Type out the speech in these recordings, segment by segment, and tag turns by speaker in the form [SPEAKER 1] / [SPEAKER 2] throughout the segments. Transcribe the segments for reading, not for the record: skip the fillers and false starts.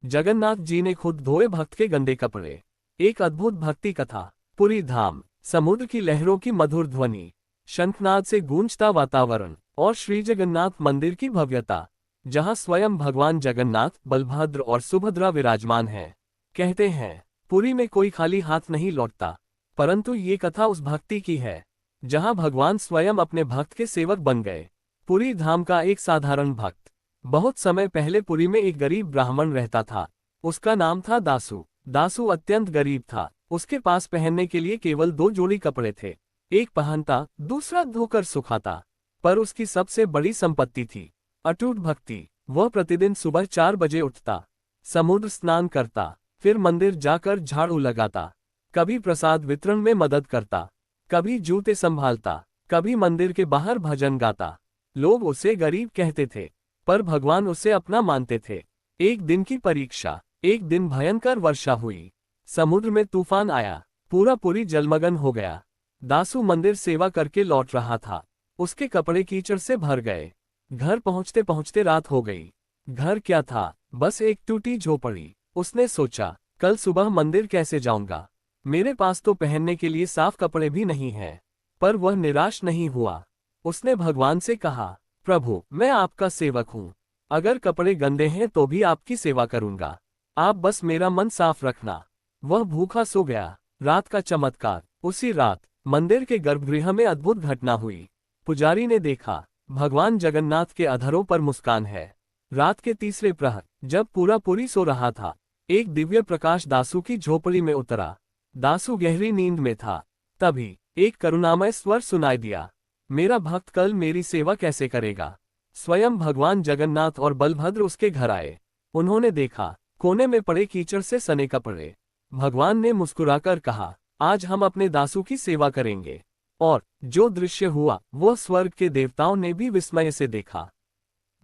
[SPEAKER 1] जगन्नाथ जी ने खुद धोए भक्त के गंदे कपड़े। एक अद्भुत भक्ति कथा। पुरी धाम, समुद्र की लहरों की मधुर ध्वनि, शंखनाद से गूंजता वातावरण और श्री जगन्नाथ मंदिर की भव्यता, जहां स्वयं भगवान जगन्नाथ, बलभद्र और सुभद्रा विराजमान हैं। कहते हैं, पुरी में कोई खाली हाथ नहीं लौटता, परंतु ये कथा उस भक्ति की है जहां भगवान स्वयं अपने भक्त के सेवक बन गए। पुरी धाम का एक साधारण भक्त। बहुत समय पहले पुरी में एक गरीब ब्राह्मण रहता था। उसका नाम था दासू। दासू अत्यंत गरीब था। उसके पास पहनने के लिए केवल 2 जोड़ी कपड़े थे। एक पहनता, दूसरा धोकर सुखाता। पर उसकी सबसे बड़ी संपत्ति थी अटूट भक्ति। वह प्रतिदिन सुबह 4 बजे उठता, समुद्र स्नान करता, फिर मंदिर जाकर झाड़ू लगाता, कभी प्रसाद वितरण में मदद करता, कभी जूते संभालता, कभी मंदिर के बाहर भजन गाता। लोग उसे गरीब कहते थे, पर भगवान उसे अपना मानते थे। एक दिन की परीक्षा। एक दिन भयंकर वर्षा हुई। समुद्र में तूफान आया। पूरा पुरी जलमग्न हो गया। दासू मंदिर सेवा करके लौट रहा था। उसके कपड़े कीचड़ से भर गए। घर पहुंचते पहुंचते रात हो गई। घर क्या था, बस एक टूटी झोपड़ी। उसने सोचा, कल सुबह मंदिर कैसे जाऊंगा? मेरे पास तो पहनने के लिए साफ कपड़े भी नहीं हैं। पर वह निराश नहीं हुआ। उसने भगवान से कहा, प्रभु, मैं आपका सेवक हूँ। अगर कपड़े गंदे हैं तो भी आपकी सेवा करूंगा। आप बस मेरा मन साफ रखना। वह भूखा सो गया। रात का चमत्कार। उसी रात मंदिर के गर्भगृह में अद्भुत घटना हुई। पुजारी ने देखा, भगवान जगन्नाथ के अधरों पर मुस्कान है। रात के तीसरे प्रहर, जब पूरा पुरी सो रहा था, एक दिव्य प्रकाश दासू की झोपड़ी में उतरा। दासू गहरी नींद में था। तभी एक करुणामय स्वर सुनाई दिया, मेरा भक्त कल मेरी सेवा कैसे करेगा? स्वयं भगवान जगन्नाथ और बलभद्र उसके घर आए। उन्होंने देखा, कोने में पड़े कीचड़ से सने कपड़े। भगवान ने मुस्कुराकर कहा, आज हम अपने दासू की सेवा करेंगे। और जो दृश्य हुआ वह स्वर्ग के देवताओं ने भी विस्मय से देखा।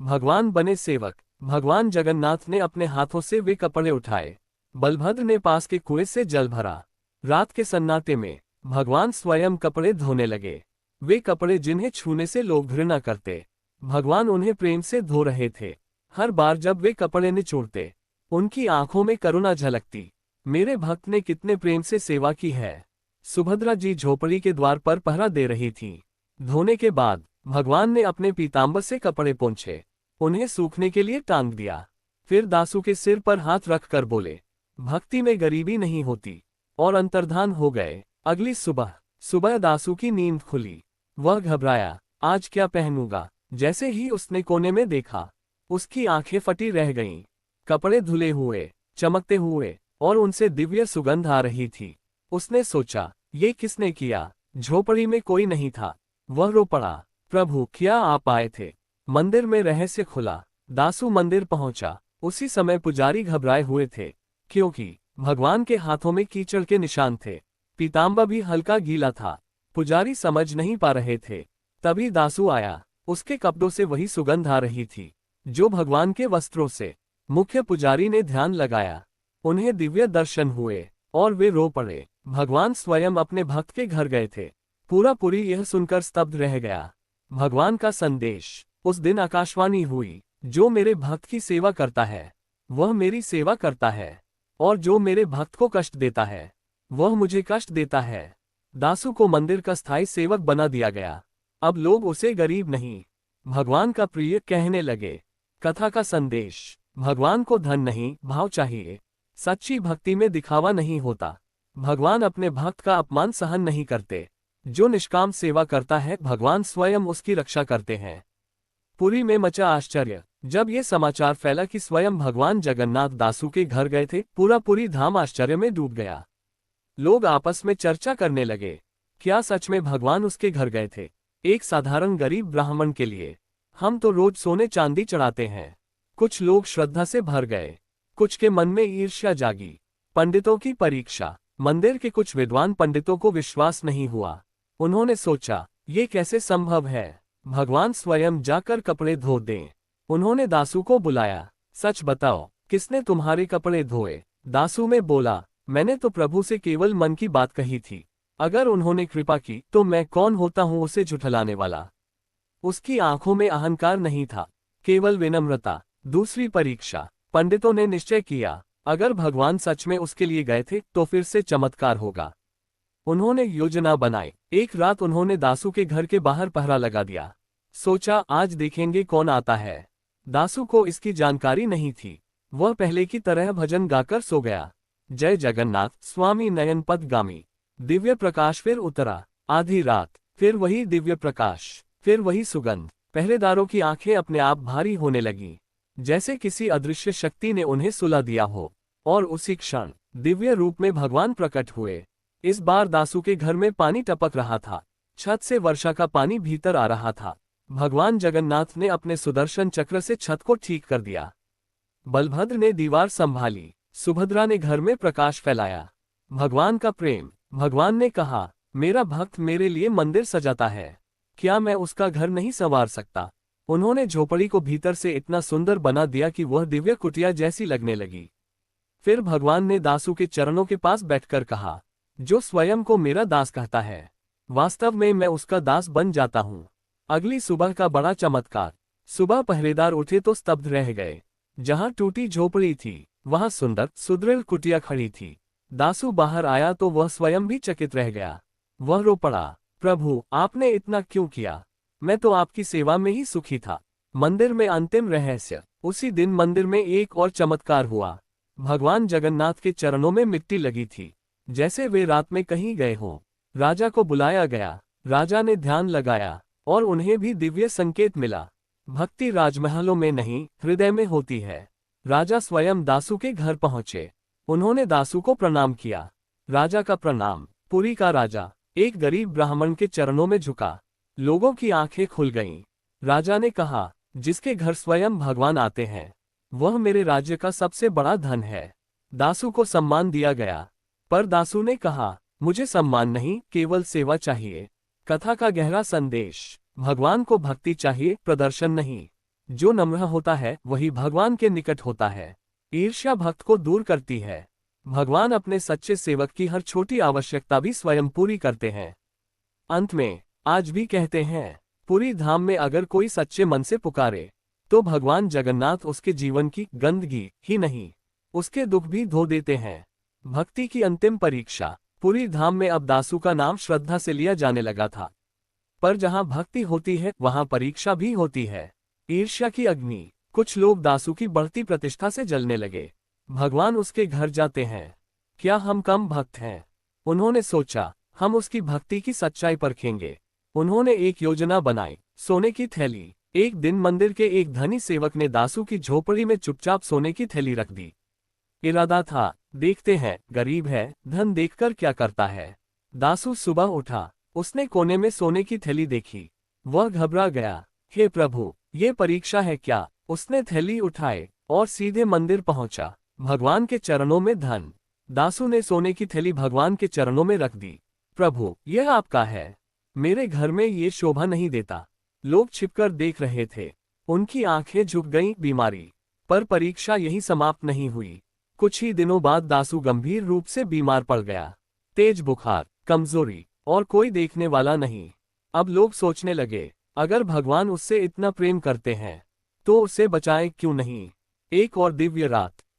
[SPEAKER 1] भगवान बने सेवक। भगवान जगन्नाथ ने अपने हाथों से वे कपड़े उठाए। बलभद्र ने पास के कुएं से जल भरा। रात के सन्नाटे में भगवान स्वयं कपड़े धोने लगे। वे कपड़े जिन्हें छूने से लोग घृणा करते, भगवान उन्हें प्रेम से धो रहे थे। हर बार जब वे कपड़े निचोड़ते, उनकी आंखों में करुणा झलकती। मेरे भक्त ने कितने प्रेम से सेवा की है। सुभद्रा जी झोपड़ी के द्वार पर पहरा दे रही थीं। धोने के बाद भगवान ने अपने पीतांबर से कपड़े पोंछे, उन्हें सूखने के लिए टांग दिया। फिर दासू के सिर पर हाथ रखकर बोले, भक्ति में गरीबी नहीं होती, और अंतर्धान हो गए। अगली सुबह दासू की नींद खुली। वह घबराया, आज क्या पहनूंगा? जैसे ही उसने कोने में देखा, उसकी आंखें फटी रह गईं। कपड़े धुले हुए, चमकते हुए, और उनसे दिव्य सुगंध आ रही थी। उसने सोचा, ये किसने किया? झोपड़ी में कोई नहीं था। वह रो पड़ा, प्रभु, क्या आप आए थे? मंदिर में रहस्य खुला। दासू मंदिर पहुंचा। उसी समय पुजारी घबराए हुए थे, क्योंकि भगवान के हाथों में कीचड़ के निशान थे। पीतांबर भी हल्का गीला था। पुजारी समझ नहीं पा रहे थे। तभी दासू आया। उसके कपड़ों से वही सुगंध आ रही थी जो भगवान के वस्त्रों से। मुख्य पुजारी ने ध्यान लगाया। उन्हें दिव्य दर्शन हुए और वे रो पड़े। भगवान स्वयं अपने भक्त के घर गए थे। पूरा पुरी यह सुनकर स्तब्ध रह गया। भगवान का संदेश। उस दिन आकाशवाणी हुई, जो मेरे भक्त की सेवा करता है वह मेरी सेवा करता है, और जो मेरे भक्त को कष्ट देता है वह मुझे कष्ट देता है। दासू को मंदिर का स्थायी सेवक बना दिया गया। अब लोग उसे गरीब नहीं, भगवान का प्रिय कहने लगे। कथा का संदेश। भगवान को धन नहीं, भाव चाहिए। सच्ची भक्ति में दिखावा नहीं होता। भगवान अपने भक्त का अपमान सहन नहीं करते। जो निष्काम सेवा करता है, भगवान स्वयं उसकी रक्षा करते हैं। पुरी में मचा आश्चर्य। जब ये समाचार फैला कि स्वयं भगवान जगन्नाथ दासू के घर गए थे, पूरा पुरी धाम आश्चर्य में डूब गया। लोग आपस में चर्चा करने लगे, क्या सच में भगवान उसके घर गए थे? एक साधारण गरीब ब्राह्मण के लिए हम तो रोज सोने चांदी चढ़ाते हैं। कुछ लोग श्रद्धा से भर गए, कुछ के मन में ईर्ष्या जागी। पंडितों की परीक्षा। मंदिर के कुछ विद्वान पंडितों को विश्वास नहीं हुआ। उन्होंने सोचा, ये कैसे संभव है? भगवान स्वयं जाकर कपड़े धो दें। उन्होंने दासू को बुलाया। सच बताओ, किसने तुम्हारे कपड़े धोए? दासू में बोला, मैंने तो प्रभु से केवल मन की बात कही थी। अगर उन्होंने कृपा की तो मैं कौन होता हूँ उसे झुठलाने वाला। उसकी आंखों में अहंकार नहीं था, केवल विनम्रता। दूसरी परीक्षा। पंडितों ने निश्चय किया, अगर भगवान सच में उसके लिए गए थे तो फिर से चमत्कार होगा। उन्होंने योजना बनाई। एक रात उन्होंने दासू के घर के बाहर पहरा लगा दिया। सोचा आज देखेंगे कौन आता है। दासू को इसकी जानकारी नहीं थी। वह पहले की तरह भजन गाकर सो गया। जय जगन्नाथ स्वामी नयन पथगामी। दिव्य प्रकाश फिर उतरा। आधी रात फिर वही दिव्य प्रकाश, फिर वही सुगंध। पहरेदारों की आंखें अपने आप भारी होने लगीं, जैसे किसी अदृश्य शक्ति ने उन्हें सुला दिया हो। और उसी क्षण दिव्य रूप में भगवान प्रकट हुए। इस बार दासू के घर में पानी टपक रहा था। छत से वर्षा का पानी भीतर आ रहा था। भगवान जगन्नाथ ने अपने सुदर्शन चक्र से छत को ठीक कर दिया। बलभद्र ने दीवार संभाली। सुभद्रा ने घर में प्रकाश फैलाया। भगवान का प्रेम। भगवान ने कहा, मेरा भक्त मेरे लिए मंदिर सजाता है, क्या मैं उसका घर नहीं संवार सकता। उन्होंने झोपड़ी को भीतर से इतना सुंदर बना दिया कि वह दिव्य कुटिया जैसी लगने लगी। फिर भगवान ने दासू के चरणों के पास बैठकर कहा, जो स्वयं को मेरा दास कहता है, वास्तव में मैं उसका दास बन जाता हूँ। अगली सुबह का बड़ा चमत्कार। सुबह पहरेदार उठे तो स्तब्ध रह गए। जहाँ टूटी झोपड़ी थी वहाँ सुंदर सुदृढ़ कुटिया खड़ी थी। दासू बाहर आया तो वह स्वयं भी चकित रह गया। वह रो पड़ा, प्रभु आपने इतना क्यों किया, मैं तो आपकी सेवा में ही सुखी था। मंदिर में अंतिम रहस्य। उसी दिन मंदिर में एक और चमत्कार हुआ। भगवान जगन्नाथ के चरणों में मिट्टी लगी थी, जैसे वे रात में कहीं गए हों। राजा को बुलाया गया। राजा ने ध्यान लगाया और उन्हें भी दिव्य संकेत मिला। भक्ति राजमहलों में नहीं, हृदय में होती है। राजा स्वयं दासू के घर पहुंचे। उन्होंने दासू को प्रणाम किया। राजा का प्रणाम। पुरी का राजा एक गरीब ब्राह्मण के चरणों में झुका। लोगों की आंखें खुल गईं। राजा ने कहा, जिसके घर स्वयं भगवान आते हैं वह मेरे राज्य का सबसे बड़ा धन है। दासू को सम्मान दिया गया, पर दासू ने कहा, मुझे सम्मान नहीं, केवल सेवा चाहिए। कथा का गहरा संदेश। भगवान को भक्ति चाहिए, प्रदर्शन नहीं। जो नम्र होता है वही भगवान के निकट होता है। ईर्ष्या भक्त को दूर करती है। भगवान अपने सच्चे सेवक की हर छोटी आवश्यकता भी स्वयं पूरी करते हैं। अंत में आज भी कहते हैं, पुरी धाम में अगर कोई सच्चे मन से पुकारे तो भगवान जगन्नाथ उसके जीवन की गंदगी ही नहीं, उसके दुख भी धो देते हैं। भक्ति की अंतिम परीक्षा। पुरी धाम में अब दासू का नाम श्रद्धा से लिया जाने लगा था, पर जहां भक्ति होती है वहां परीक्षा भी होती है। ईर्ष्या की अग्नि। कुछ लोग दासू की बढ़ती प्रतिष्ठा से जलने लगे। भगवान उसके घर जाते हैं, क्या हम कम भक्त हैं? उन्होंने सोचा, हम उसकी भक्ति की सच्चाई परखेंगे। उन्होंने एक योजना बनाई। सोने की थैली। एक दिन मंदिर के एक धनी सेवक ने दासू की झोपड़ी में चुपचाप सोने की थैली रख दी। इरादा था, देखते हैं गरीब है, धन देखकर क्या करता है। दासू सुबह उठा। उसने कोने में सोने की थैली देखी। वह घबरा गया। हे प्रभु, ये परीक्षा है क्या? उसने थैली उठाए और सीधे मंदिर पहुंचा। भगवान के चरणों में धन। दासू ने सोने की थैली भगवान के चरणों में रख दी। प्रभु, यह आपका है, मेरे घर में ये शोभा नहीं देता। लोग छिपकर देख रहे थे। उनकी आंखें झुक गईं। बीमारी। पर परीक्षा यही समाप्त नहीं हुई। कुछ ही दिनों बाद दासू गंभीर रूप से बीमार पड़ गया। तेज बुखार, कमजोरी और कोई देखने वाला नहीं। अब लोग सोचने लगे, अगर भगवान उससे इतना प्रेम करते हैं तो उसे बचाए क्यों नहीं। एक और दिव्य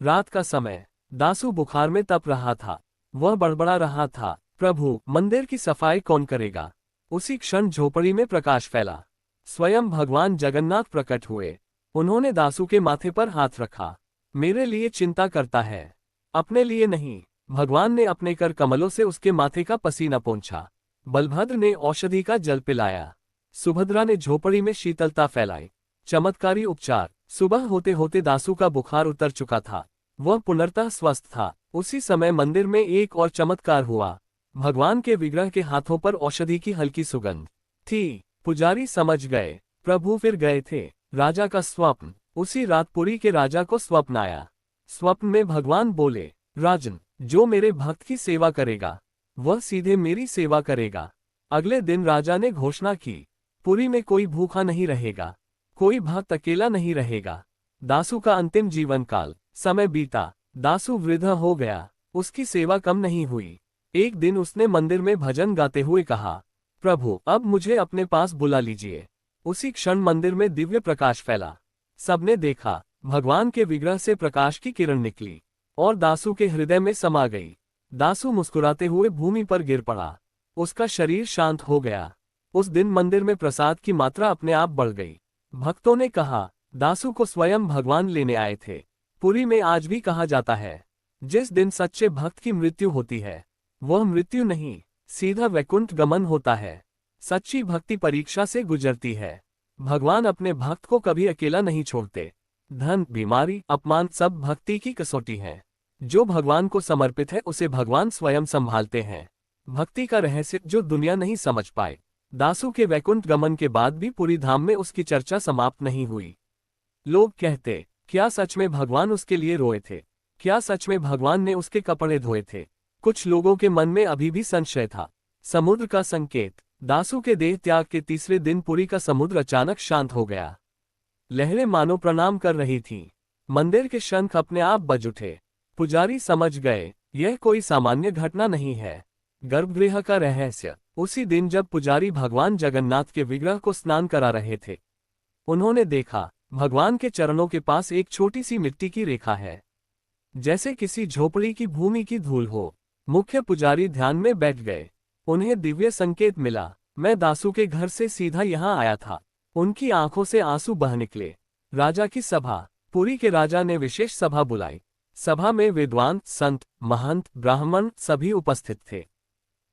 [SPEAKER 1] रात का समय। दासू बुखार में तप रहा था। वह बड़बड़ा रहा था, प्रभु मंदिर की सफाई कौन करेगा? उसी क्षण झोपड़ी में प्रकाश फैला। स्वयं भगवान जगन्नाथ प्रकट हुए। उन्होंने दासू के माथे पर हाथ रखा। मेरे लिए चिंता करता है, अपने लिए नहीं। भगवान ने अपने कर कमलों से उसके माथे का पसीना पोंछा। बलभद्र ने औषधि का जल पिलाया। सुभद्रा ने झोपड़ी में शीतलता फैलाई। चमत्कारी उपचार। सुबह होते होते दासू का बुखार उतर चुका था। वह पुनर्तः स्वस्थ था। उसी समय मंदिर में एक और चमत्कार हुआ। भगवान के विग्रह के हाथों पर औषधि की हल्की सुगंध थी। पुजारी समझ गए, प्रभु फिर गए थे। राजा का स्वप्न। उसी रात पुरी के राजा को स्वप्न आया। स्वप्न में भगवान बोले, राजन, जो मेरे भक्त की सेवा करेगा वह सीधे मेरी सेवा करेगा। अगले दिन राजा ने घोषणा की, पुरी में कोई भूखा नहीं रहेगा, कोई भक्त अकेला नहीं रहेगा। दासू का अंतिम जीवन काल। समय बीता। दासू वृद्ध हो गया। उसकी सेवा कम नहीं हुई। एक दिन उसने मंदिर में भजन गाते हुए कहा, प्रभु अब मुझे अपने पास बुला लीजिए। उसी क्षण मंदिर में दिव्य प्रकाश फैला। सबने देखा, भगवान के विग्रह से प्रकाश की किरण निकली और दासू के हृदय में समा गई। दासू मुस्कुराते हुए भूमि पर गिर पड़ा। उसका शरीर शांत हो गया। उस दिन मंदिर में प्रसाद की मात्रा अपने आप बढ़ गई। भक्तों ने कहा, दासू को स्वयं भगवान लेने आए थे। पुरी में आज भी कहा जाता है, जिस दिन सच्चे भक्त की मृत्यु होती है, वह मृत्यु नहीं, सीधा वैकुंठ गमन होता है। सच्ची भक्ति परीक्षा से गुजरती है। भगवान अपने भक्त को कभी अकेला नहीं छोड़ते। धन, बीमारी, अपमान सब भक्ति की कसौटी है। जो भगवान को समर्पित है उसे भगवान स्वयं संभालते हैं। भक्ति का रहस्य जो दुनिया नहीं समझ पाए। दासू के वैकुंठ गमन के बाद भी पुरी धाम में उसकी चर्चा समाप्त नहीं हुई। लोग कहते, क्या सच में भगवान उसके लिए रोए थे? क्या सच में भगवान ने उसके कपड़े धोए थे? कुछ लोगों के मन में अभी भी संशय था। समुद्र का संकेत। दासू के देह त्याग के तीसरे दिन पुरी का समुद्र अचानक शांत हो गया। लहरें मानो प्रणाम कर रही थीं। मंदिर के शंख अपने आप बज उठे। पुजारी समझ गए, यह कोई सामान्य घटना नहीं है। गर्भगृह का रहस्य। उसी दिन जब पुजारी भगवान जगन्नाथ के विग्रह को स्नान करा रहे थे, उन्होंने देखा, भगवान के चरणों के पास एक छोटी सी मिट्टी की रेखा है, जैसे किसी झोपड़ी की भूमि की धूल हो। मुख्य पुजारी ध्यान में बैठ गए। उन्हें दिव्य संकेत मिला। मैं दासू के घर से सीधा यहाँ आया था। उनकी आंखों से आंसू बह निकले। राजा की सभा। पुरी के राजा ने विशेष सभा बुलाई। सभा में विद्वान, संत, महंत, ब्राह्मण सभी उपस्थित थे।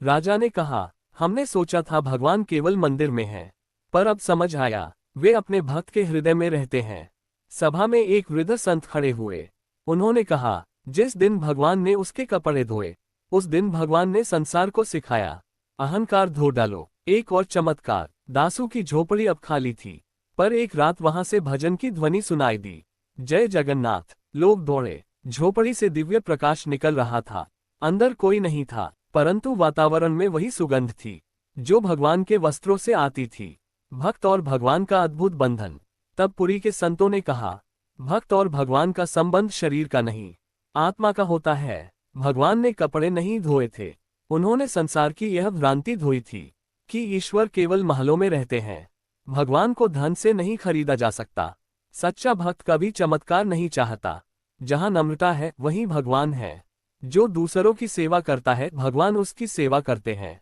[SPEAKER 1] राजा ने कहा, हमने सोचा था भगवान केवल मंदिर में हैं, पर अब समझ आया, वे अपने भक्त के हृदय में रहते हैं। सभा में एक वृद्ध संत खड़े हुए। उन्होंने कहा, जिस दिन भगवान ने उसके कपड़े धोए, उस दिन भगवान ने संसार को सिखाया, अहंकार धो डालो। एक और चमत्कार। दासू की झोपड़ी अब खाली थी, पर एक रात वहां से भजन की ध्वनि सुनाई दी। जय जगन्नाथ। लोग दौड़े। झोपड़ी से दिव्य प्रकाश निकल रहा था। अंदर कोई नहीं था, परंतु वातावरण में वही सुगंध थी जो भगवान के वस्त्रों से आती थी। भक्त और भगवान का अद्भुत बंधन। तब पुरी के संतों ने कहा, भक्त और भगवान का संबंध शरीर का नहीं, आत्मा का होता है। भगवान ने कपड़े नहीं धोए थे। उन्होंने संसार की यह भ्रांति धोई थी कि ईश्वर केवल महलों में रहते हैं। भगवान को धन से नहीं खरीदा जा सकता। सच्चा भक्त कभी चमत्कार नहीं चाहता। जहां नम्रता है वहीं भगवान है। जो दूसरों की सेवा करता है भगवान उसकी सेवा करते हैं।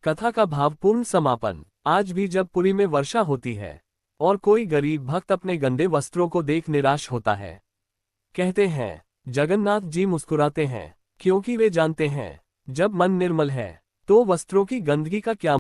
[SPEAKER 1] कथा का भावपूर्ण समापन। आज भी जब पुरी में वर्षा होती है और कोई गरीब भक्त अपने गंदे वस्त्रों को देख निराश होता है, कहते हैं, जगन्नाथ जी मुस्कुराते हैं, क्योंकि वे जानते हैं, जब मन निर्मल है तो वस्त्रों की गंदगी का क्या